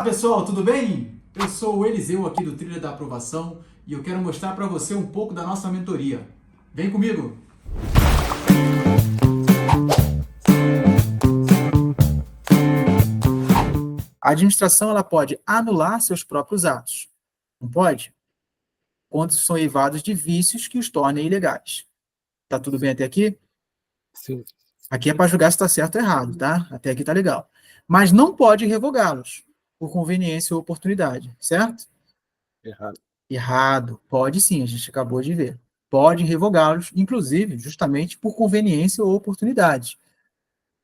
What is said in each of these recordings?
Olá pessoal, tudo bem? Eu sou o Eliseu aqui do Trilha da Aprovação e eu quero mostrar para você um pouco da nossa mentoria. Vem comigo! A administração ela pode anular seus próprios atos, não pode? Quando são eivados de vícios que os tornem ilegais. Tá tudo bem até aqui? Sim, Aqui é para julgar se está certo ou errado, tá? Até aqui tá legal. Mas não pode revogá-los por conveniência ou oportunidade, certo? errado. Errado. Pode sim, a gente acabou de ver. Pode revogá-los, inclusive, justamente por conveniência ou oportunidade,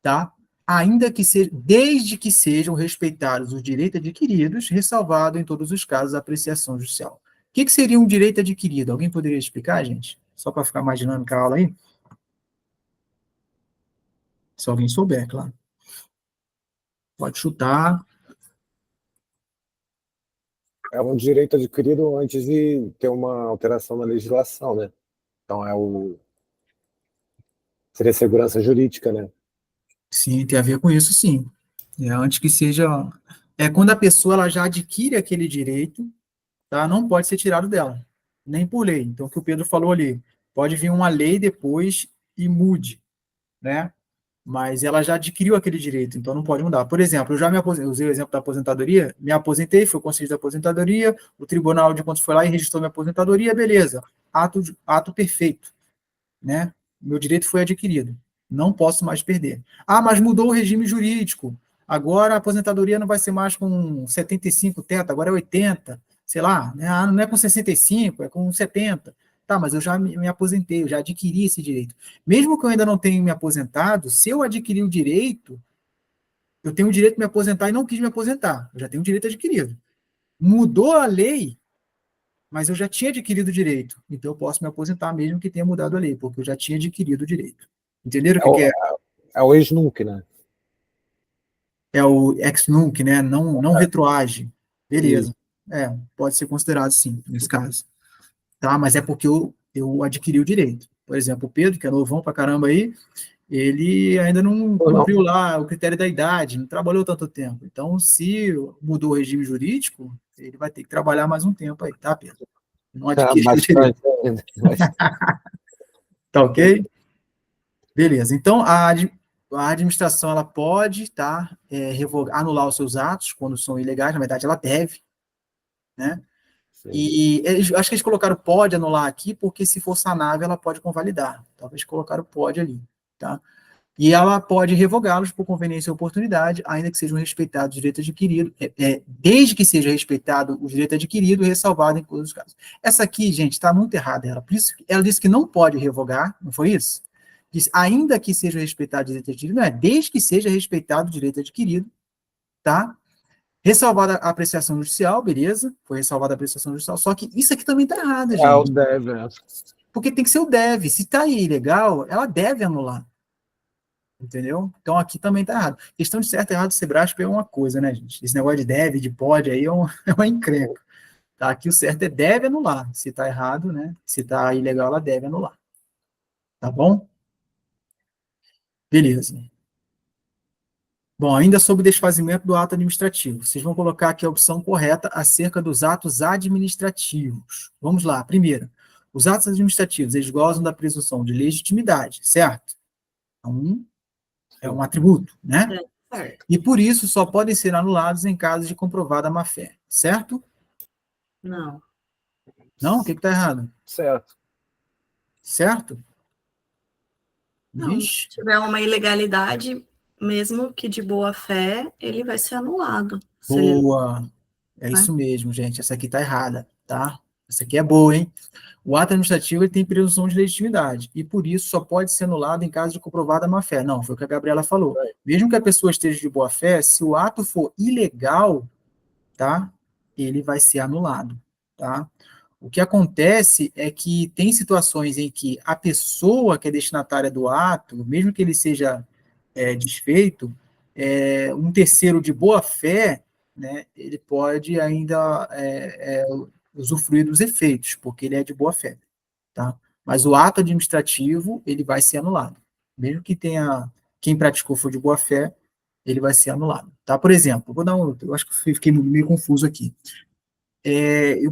tá? Ainda que seja, desde que sejam respeitados os direitos adquiridos, ressalvado em todos os casos a apreciação judicial. O que seria um direito adquirido? Alguém poderia explicar, gente? Só para ficar mais dinâmica a aula aí? Se alguém souber, claro. Pode chutar. É um direito adquirido antes de ter uma alteração na legislação, né? Então seria segurança jurídica, né? Sim, tem a ver com isso, sim. Antes que seja. É quando a pessoa ela já adquire aquele direito, tá? Não pode ser tirado dela, nem por lei. Então, o que o Pedro falou ali, pode vir uma lei depois e mude, né? Mas ela já adquiriu aquele direito, então não pode mudar. Por exemplo, eu já me aposentei, usei o exemplo da aposentadoria, me aposentei, foi o conselho da aposentadoria, o Tribunal de Contas foi lá e registrou minha aposentadoria, beleza, ato perfeito, né? Meu direito foi adquirido, não posso mais perder. Ah, mas mudou o regime jurídico, agora a aposentadoria não vai ser mais com 75 teto, agora é 80, sei lá, né? Ah, não é com 65, é com 70. Tá, mas eu já me aposentei, eu já adquiri esse direito. Mesmo que eu ainda não tenha me aposentado, se eu adquirir o direito, eu tenho o direito de me aposentar e não quis me aposentar. Eu já tenho o direito adquirido. Mudou a lei, mas eu já tinha adquirido o direito. Então eu posso me aposentar mesmo que tenha mudado a lei, porque eu já tinha adquirido o direito. Entenderam o É que o, é? é o ex-nunc, né? É o ex nunc, né? Não retroage. Isso. Beleza. Pode ser considerado sim, nesse caso. Tá? Mas é porque eu adquiri o direito. Por exemplo, o Pedro, que é novão pra caramba aí, ele ainda não Ou não? cumpriu lá o critério da idade, não trabalhou tanto tempo. Então, se mudou o regime jurídico, ele vai ter que trabalhar mais um tempo aí, tá, Pedro? Não Tá adquiriu o direito. bastante ainda. Tá ok? Beleza. Então, a administração ela pode tá, anular os seus atos quando são ilegais, na verdade, ela deve, né? Sim. E acho que eles colocaram pode anular aqui, porque se for sanável, ela pode convalidar. Talvez colocaram pode ali, tá? E ela pode revogá-los por conveniência ou oportunidade, ainda que sejam respeitados os direitos adquiridos, desde que seja respeitado o direito adquirido, ressalvado em todos os casos. Essa aqui, gente, está muito errada. Por isso, ela disse que não pode revogar, não foi isso? Diz, ainda que seja respeitado o direito adquirido, não é, desde que seja respeitado o direito adquirido, tá? Ressalvada a apreciação judicial, beleza, foi ressalvada a apreciação judicial, só que isso aqui também está errado, É o gente, deve, né? porque tem que ser o deve, se está ilegal, ela deve anular, entendeu? Então aqui também está errado. Questão de certo e errado do Sebrasp é uma coisa, né, gente? Esse negócio de deve, de pode, aí é uma encrenca. Tá? Aqui o certo é deve anular, se está errado, né, se está ilegal, ela deve anular, tá bom? Beleza. Bom, ainda sobre o desfazimento do ato administrativo. Vocês vão colocar aqui a opção correta acerca dos atos administrativos. Vamos lá. Primeiro, os atos administrativos, eles gozam da presunção de legitimidade, certo? Então, é um Sim. atributo, né? Certo. E por isso só podem ser anulados em caso de comprovada má-fé, certo? Não. Não? O que está errado? Certo. Certo? Não, Vixe. se tiver uma ilegalidade, mesmo que de boa fé, ele vai ser anulado. Se ele, Boa. É né? isso mesmo, gente. Essa aqui está errada, tá? Essa aqui é boa, hein? O ato administrativo ele tem presunção de legitimidade e, por isso, só pode ser anulado em caso de comprovada má-fé. Não, foi o que a Gabriela falou. Mesmo que a pessoa esteja de boa-fé, se o ato for ilegal, tá? Ele vai ser anulado, tá? O que acontece é que tem situações em que a pessoa que é destinatária do ato, mesmo que ele seja desfeito, um terceiro de boa-fé, né, ele pode ainda usufruir dos efeitos, porque ele é de boa-fé, tá? Mas o ato administrativo, ele vai ser anulado. Mesmo que tenha, quem praticou for de boa-fé, ele vai ser anulado, tá? Por exemplo, vou dar eu acho que fiquei meio confuso aqui.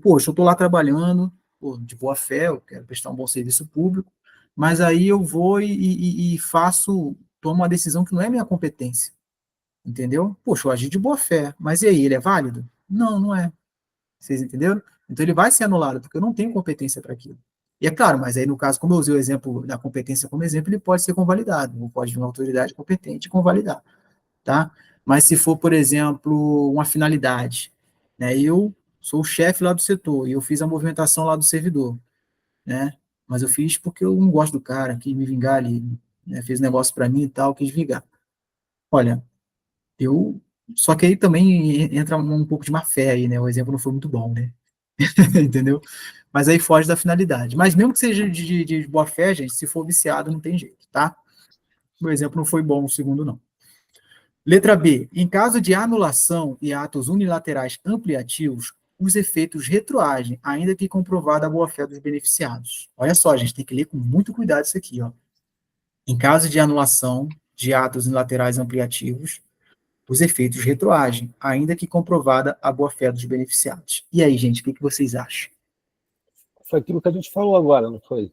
Poxa, eu estou lá trabalhando, pô, de boa fé, eu quero prestar um bom serviço público, mas aí eu vou e tomo uma decisão que não é minha competência, entendeu? Poxa, eu agi de boa fé, mas e aí, ele é válido? Não, não é. Vocês entenderam? Então ele vai ser anulado, porque eu não tenho competência para aquilo. E é claro, mas aí no caso, como eu usei o exemplo da competência como exemplo, ele pode ser convalidado, ou pode vir uma autoridade competente convalidar, tá? Mas se for, por exemplo, uma finalidade, né? Eu sou o chefe lá do setor e eu fiz a movimentação lá do servidor, né? Mas eu fiz porque eu não gosto do cara, quis me vingar ali, né? Fez negócio para mim e tal, quis vingar. Olha, eu só que aí também entra um pouco de má fé aí, né? O exemplo não foi muito bom, né? Entendeu? Mas aí foge da finalidade. Mas mesmo que seja de boa fé, gente, se for viciado, não tem jeito, tá? O exemplo não foi bom, o segundo não. Letra B. Em caso de anulação e atos unilaterais ampliativos, os efeitos retroagem, ainda que comprovada a boa-fé dos beneficiados. Olha só, a gente tem que ler com muito cuidado isso aqui, ó. Em caso de anulação de atos unilaterais ampliativos, os efeitos retroagem, ainda que comprovada a boa-fé dos beneficiados. E aí, gente, o que vocês acham? Foi aquilo que a gente falou agora, não foi?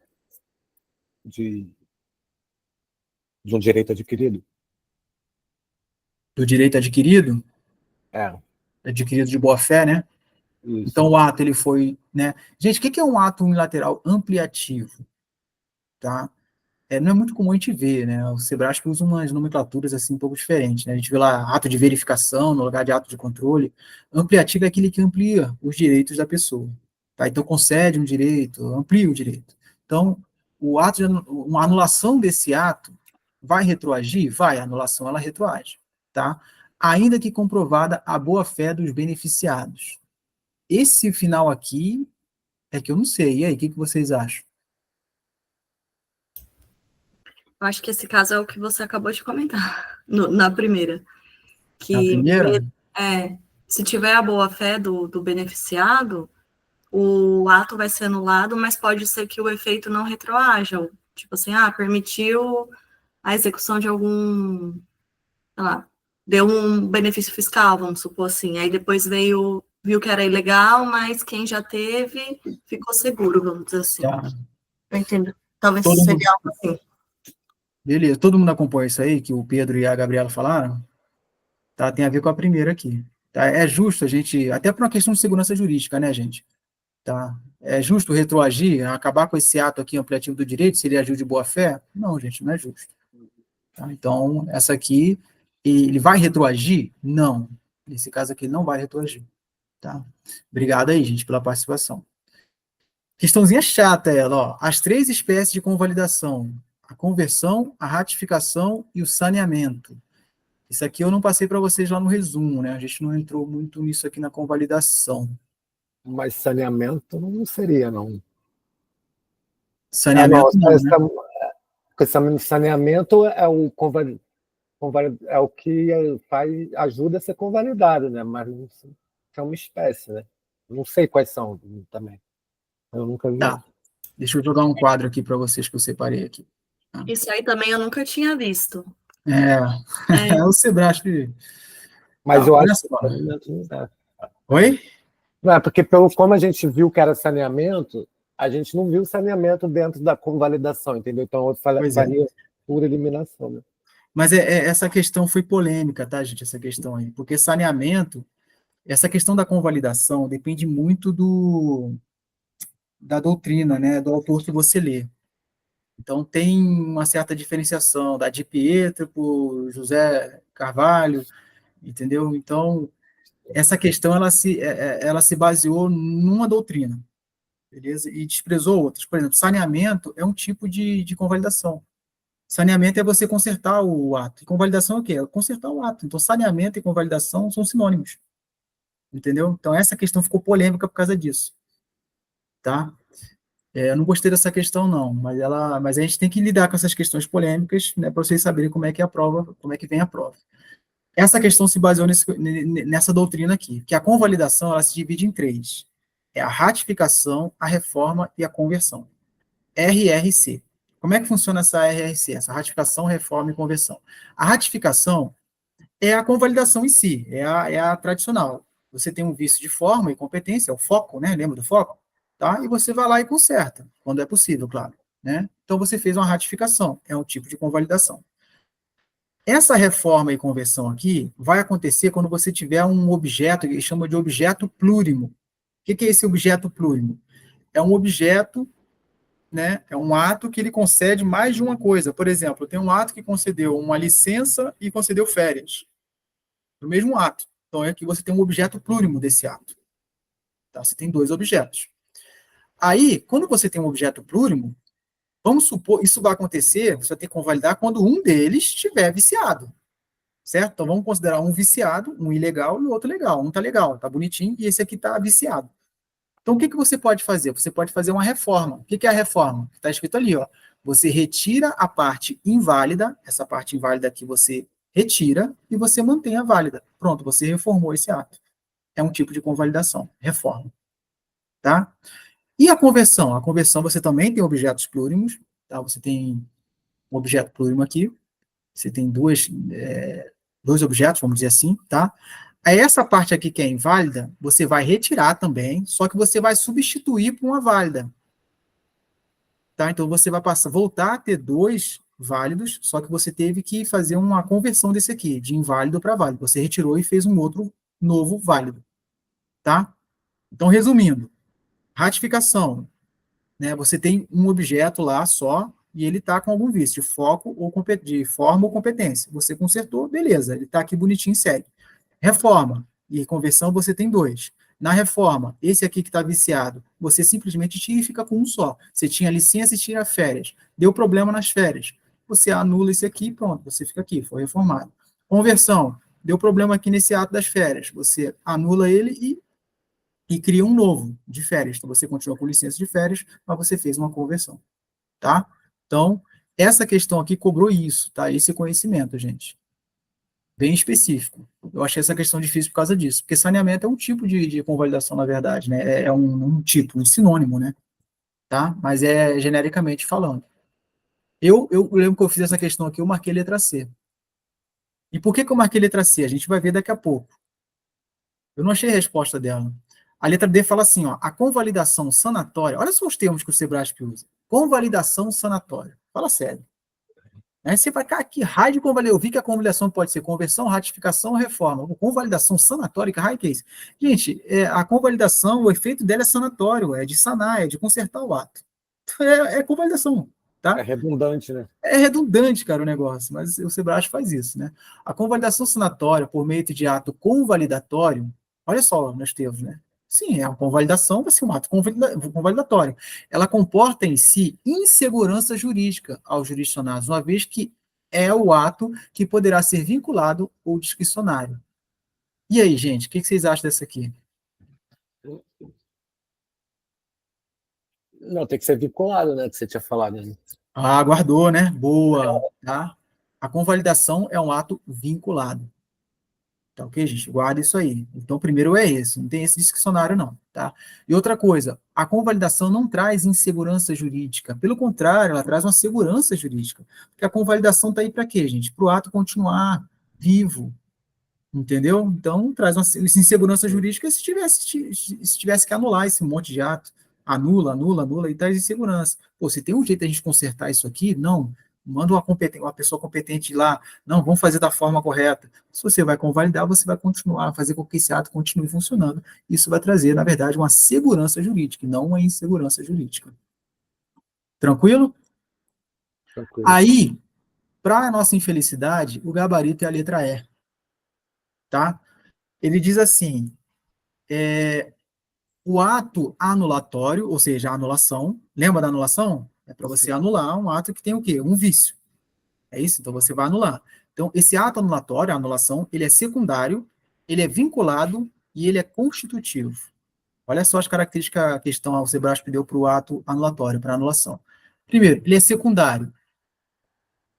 De, de um direito adquirido. Do direito adquirido? É, Adquirido de boa-fé, né? isso. Então, o ato, ele foi, né? Gente, o que é um ato unilateral ampliativo? Tá? Não é muito comum a gente ver, né? O Sebrasp usa umas nomenclaturas assim um pouco diferentes, né? A gente vê lá ato de verificação no lugar de ato de controle. Ampliativo é aquele que amplia os direitos da pessoa, tá? Então concede um direito, amplia o direito. Então, uma anulação desse ato vai retroagir? Vai, a anulação ela retroage, tá? Ainda que comprovada a boa-fé dos beneficiados. Esse final aqui é que eu não sei. E aí, o que vocês acham? Eu acho que esse caso é o que você acabou de comentar na primeira. Na Que primeira? se tiver a boa-fé do beneficiado, o ato vai ser anulado, mas pode ser que o efeito não retroaja. Tipo assim, permitiu a execução de algum, sei lá, deu um benefício fiscal, vamos supor assim. Aí depois viu que era ilegal, mas quem já teve ficou seguro, vamos dizer assim. Tá. Eu entendo. Talvez Todo mundo, seria algo assim. beleza, todo mundo acompanha isso aí que o Pedro e a Gabriela falaram? Tá, tem a ver com a primeira aqui. Tá? É justo a gente, até por uma questão de segurança jurídica, né, gente? Tá? É justo retroagir, acabar com esse ato aqui ampliativo do direito, se ele agiu de boa fé? Não, gente, não é justo. Tá? Então, essa aqui, ele vai retroagir? Não. Nesse caso aqui, não vai retroagir. Tá? Obrigado aí, gente, pela participação. Questãozinha chata ela, ó. As três espécies de convalidação: a conversão, a ratificação e o saneamento. Isso aqui eu não passei para vocês lá no resumo, né? A gente não entrou muito nisso aqui na convalidação. Mas saneamento não seria, não. Não, Saneamento não, né? saneamento é é o que ajuda a ser convalidado, né? Mas não é uma espécie, né? Não sei quais são também. Eu nunca vi. Tá. Deixa eu jogar um quadro aqui para vocês que eu separei aqui. Tá? Isso aí também eu nunca tinha visto. É o Sebrasp. Mas Tá, eu olha acho que só. saneamento não é. Oi? Não, é porque como a gente viu que era saneamento, a gente não viu saneamento dentro da convalidação, entendeu? Então eu Pois é. faria por eliminação, né? Mas essa questão foi polêmica, tá, gente? Essa questão aí. Porque saneamento, essa questão da convalidação depende muito da doutrina, né? Do autor que você lê. Então, tem uma certa diferenciação da Di Pietro por José Carvalho, entendeu? Então, essa questão ela se baseou numa doutrina, beleza? E desprezou outras. Por exemplo, saneamento é um tipo de convalidação. Saneamento é você consertar o ato. E convalidação é o quê? É consertar o ato. Então, saneamento e convalidação são sinônimos, entendeu? Então, essa questão ficou polêmica por causa disso, tá? Eu não gostei dessa questão, não, mas a gente tem que lidar com essas questões polêmicas, né, para vocês saberem como é que é a prova, como é que vem a prova. Essa questão se baseou nessa doutrina aqui, que a convalidação ela se divide em três: é a ratificação, a reforma e a conversão. RRC. Como é que funciona essa RRC? Essa ratificação, reforma e conversão. A ratificação é a convalidação em si, é a tradicional. Você tem um vício de forma e competência, é o foco, né? Lembra do foco? Tá? E você vai lá e conserta, quando é possível, claro. Né? Então você fez uma ratificação, é um tipo de convalidação. Essa reforma e conversão aqui vai acontecer quando você tiver um objeto que chama de objeto plurimo. O que é esse objeto plurimo? É um objeto, né, é um ato que ele concede mais de uma coisa. Por exemplo, tem um ato que concedeu uma licença e concedeu férias, do mesmo ato. Então, é que você tem um objeto plurimo desse ato. Tá? Você tem dois objetos. Aí, quando você tem um objeto plurimo, vamos supor, isso vai acontecer, você vai ter que convalidar quando um deles estiver viciado. Certo? Então, vamos considerar um viciado, um ilegal e o outro legal. Um tá legal, tá bonitinho, e esse aqui tá viciado. Então, o que você pode fazer? Você pode fazer uma reforma. O que é a reforma? Está escrito ali, ó. Você retira a parte inválida, essa parte inválida aqui você retira e você mantém a válida. Pronto, você reformou esse ato. É um tipo de convalidação, reforma. Tá? E a conversão? A conversão você também tem objetos plúrimos, tá? Você tem um objeto plúrimo aqui, você tem dois objetos, vamos dizer assim, tá? Aí essa parte aqui que é inválida, você vai retirar também, só que você vai substituir por uma válida. Tá? Então você vai voltar a ter dois válidos, só que você teve que fazer uma conversão desse aqui, de inválido para válido. Você retirou e fez um outro novo válido. Tá? Então, resumindo, ratificação, né? Você tem um objeto lá só e ele está com algum vício, de foco ou de forma ou competência. Você consertou, beleza, ele está aqui bonitinho, segue. Reforma e conversão, você tem dois. Na reforma, esse aqui que está viciado, você simplesmente tira e fica com um só. Você tinha licença e tira férias. Deu problema nas férias. Você anula esse aqui e pronto, você fica aqui, foi reformado. Conversão, deu problema aqui nesse ato das férias. Você anula ele e cria um novo de férias. Então, você continua com licença de férias, mas você fez uma conversão. Tá? Então, essa questão aqui cobrou isso, tá? Esse conhecimento, gente. Bem específico. Eu achei essa questão difícil por causa disso, porque saneamento é um tipo de convalidação, na verdade, né? É um tipo, um sinônimo, né? Tá? Mas é genericamente falando. Eu lembro que eu fiz essa questão aqui, eu marquei letra C. E por que eu marquei letra C? A gente vai ver daqui a pouco. Eu não achei a resposta dela. A letra D fala assim, ó, a convalidação sanatória, olha só os termos que o Sebrasp usa. Convalidação sanatória. Fala sério. Aí você vai, cara, que raio de convalidação? Eu vi que a convalidação pode ser conversão, ratificação, reforma. Convalidação sanatória, que raio que é isso? Gente, a convalidação, o efeito dela é sanatório, é de sanar, é de consertar o ato. É convalidação, tá? É redundante, né? É redundante, cara, o negócio, mas o Sebrasp faz isso, né? A convalidação sanatória por meio de ato convalidatório, olha só, nós temos, né? Sim, é uma convalidação, vai ser um ato convalidatório. Ela comporta em si insegurança jurídica aos jurisdicionados, uma vez que é o ato que poderá ser vinculado ou discricionário. E aí, gente, o que vocês acham dessa aqui? Não, tem que ser vinculado, né? Que você tinha falado. Né? Ah, guardou, né? Boa, tá? A convalidação é um ato vinculado. Tá ok, gente? Guarda isso aí. Então, primeiro é esse, não tem esse discricionário, não, tá? E outra coisa, a convalidação não traz insegurança jurídica. Pelo contrário, ela traz uma segurança jurídica. Porque a convalidação tá aí para quê, gente? Para o ato continuar vivo, entendeu? Então, traz uma insegurança jurídica se tivesse que anular esse monte de ato. Anula, anula, anula, e traz insegurança. Pô, se tem um jeito de a gente consertar isso aqui, não, manda uma pessoa competente lá, não, vamos fazer da forma correta. Se você vai convalidar, você vai continuar, fazer com que esse ato continue funcionando. Isso vai trazer, na verdade, uma segurança jurídica, e não uma insegurança jurídica. Tranquilo? Tranquilo. Aí, para a nossa infelicidade, o gabarito é a letra E. Tá? Ele diz assim, o ato anulatório, ou seja, a anulação, lembra da anulação? É para você anular um ato que tem o quê? Um vício. É isso? Então você vai anular. Então, esse ato anulatório, a anulação, ele é secundário, ele é vinculado e ele é constitutivo. Olha só as características que a questão ao Sebrasp deu para o ato anulatório, para a anulação. Primeiro, ele é secundário.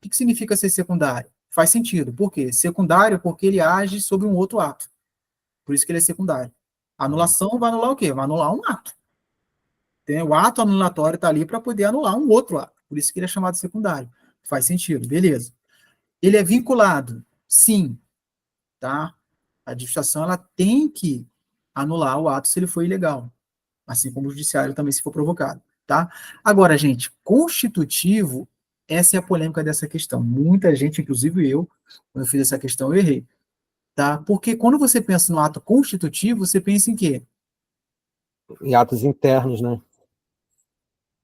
O que significa ser secundário? Faz sentido. Por quê? Secundário porque ele age sobre um outro ato. Por isso que ele é secundário. A anulação vai anular o quê? Vai anular um ato. O ato anulatório está ali para poder anular um outro ato. Por isso que ele é chamado secundário. Faz sentido, beleza. Ele é vinculado? Sim. tá? A administração, ela tem que anular o ato se ele for ilegal, assim como o judiciário também se for provocado, tá? Agora, gente, constitutivo, essa é a polêmica dessa questão. Muita gente, inclusive eu, quando eu fiz essa questão, eu errei, tá? Porque quando você pensa no ato constitutivo, você pensa em quê? Em atos internos, né?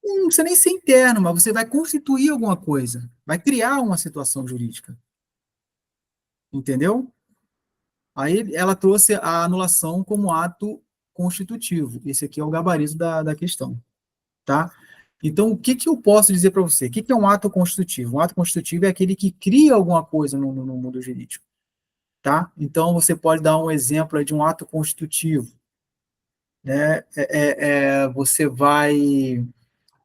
Não precisa nem ser interno, mas você vai constituir alguma coisa, vai criar uma situação jurídica, entendeu? Aí ela trouxe a anulação como ato constitutivo. Esse aqui é o gabarito da questão, tá? Então, o que eu posso dizer para você? O que é um ato constitutivo? Um ato constitutivo é aquele que cria alguma coisa no mundo jurídico, tá? Então, você pode dar um exemplo aí de um ato constitutivo, né? Você vai,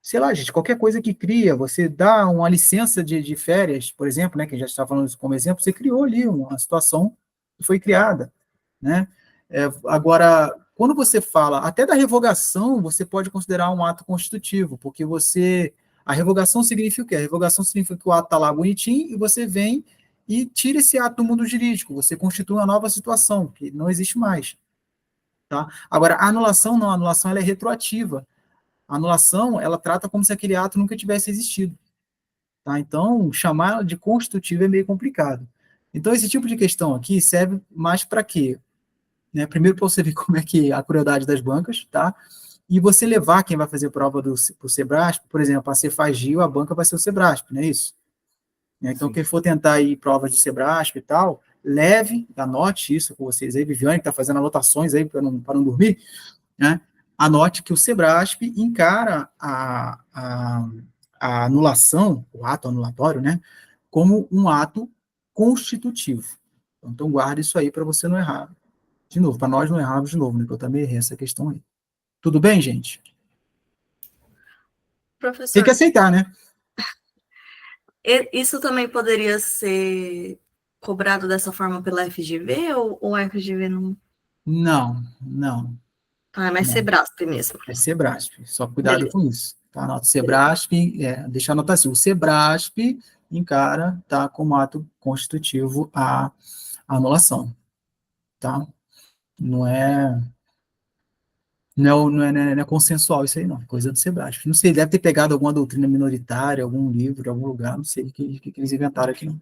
sei lá, gente, qualquer coisa que cria, você dá uma licença de férias, por exemplo, né, que a gente já está falando isso como exemplo, você criou ali uma situação que foi criada, né? Agora, quando você fala até da revogação, você pode considerar um ato constitutivo, porque a revogação significa o quê? A revogação significa que o ato está lá bonitinho e você vem e tira esse ato do mundo jurídico, você constitui uma nova situação, que não existe mais, tá? Agora, a anulação não, a anulação ela é retroativa. A anulação, ela trata como se aquele ato nunca tivesse existido, tá? Então, chamar de constitutivo é meio complicado. Então, esse tipo de questão aqui serve mais para quê? Né? Primeiro, para você ver como é que é a crueldade das bancas, tá? E você levar quem vai fazer prova do Sebrasp, por exemplo, a Cefagil, a banca vai ser o Sebrasp, não é isso? Então, Sim. quem for tentar ir provas de Sebrasp e tal, leve, anote isso com vocês aí, Viviane, que está fazendo anotações aí para não dormir, né? Anote que o Sebrasp encara a anulação, o ato anulatório, né, como um ato constitutivo. Então, guarde isso aí para você não errar de novo, para nós não errarmos de novo, né, que eu também errei essa questão aí. Tudo bem, gente? Tem que Professor, aceitar, né? isso também poderia ser cobrado dessa forma pela FGV ou a FGV não? Não, não, Ah, é mais não. Sebrasp mesmo. É Sebrasp, só cuidado Beleza, com isso. Tá? Anota beleza. Sebrasp, deixa eu anotar assim, o Sebrasp encara, tá, como ato constitutivo a anulação, tá? Não é, não é consensual isso aí, não. Coisa do Sebrasp. Não sei, deve ter pegado alguma doutrina minoritária, algum livro, algum lugar, não sei o que eles inventaram aqui, não.